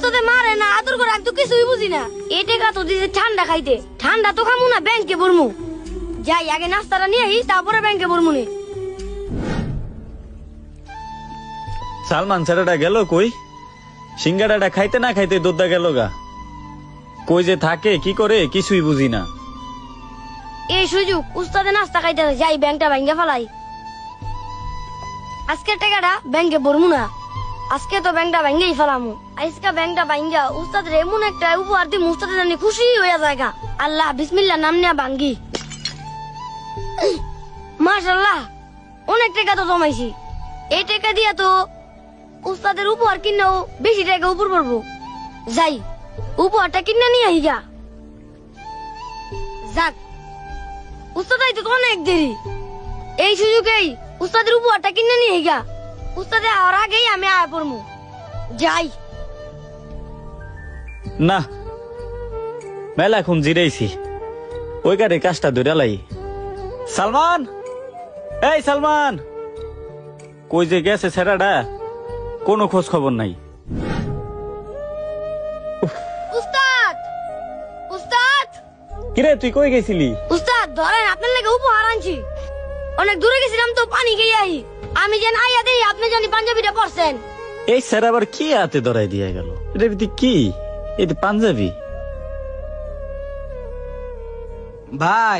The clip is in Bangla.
উস্তাদে মারে না আদর করে আমি তো কিছুই বুঝি না। এই টাকা তো দিছে ঠান্ডা খাইতে, ঠান্ডা তো খামু না, ব্যাংকে ভরমু। যাই আগে নাস্তাটা নিয়ে আই, তারপরে ব্যাংকে ভরমু নে। সালমান ছেলেটা গেল কই? সিঙ্গাড়াটা খাইতে না খাইতে দোদ্দা গেল গা। কই যে থাকে কি করে কিছুই বুঝি না। এই সুযোগ উস্তাদে নাস্তা খাইতে যাই, ব্যাংকটা ভাঙ্গা ফেলাই। আজকের টাকাটা ব্যাংকে ভরমু না, আজকে তো ব্যাংকটা ভাঙ্গেই ফেলামু। আজকে ব্যাংকটা ভাঙ্গা উস্তাদের এমন একটা উপহার দিই, উস্তাদে জানি খুশি হয়ে যায় গা। আল্লাহ বিসমিল্লাহ নাম নিয়ে ভাঙ্গি। মাশাআল্লাহ, অনেক টাকা তো জমাইছি। এই টাকা দিয়া তো উস্তাদের উপহার কিনাও বেশি টাকা উপর পড়বো। যাই উপহারটা কিনা নিয়ে আইগা। যাক, উস্তাদ আইতে তো অনেক দেরি। এই সুযোগেই উস্তাদের উপহারটা কিনে নিয়ে আইগা। উস্তাদে আর আগেই আমি আয়া পড়মু। যাই। না মেলা এখন জিরাইছি, ওই গাড়ি কাজটা ধরে লাই। সালমান, এই সালমান, কই যে গেছে ছেড়াটা, কোনো খোঁজ খবর নাই। উস্তাদ, উস্তাদ, কিরে তুই কই গেছিলি? উস্তাদ ধরেন আপনার লাগে উপহার আনছি। অনেক দূরে গেছিলাম তো পানি খেয়ে আই। আমি যেন আইয়া দেই আপনি জানি পাঞ্জাবিটা পরছেন। এই স্যার আবার কি হাতে ধরাই দিয়ে গেল? এটা কি? এটা পাঞ্জাবি? ভাই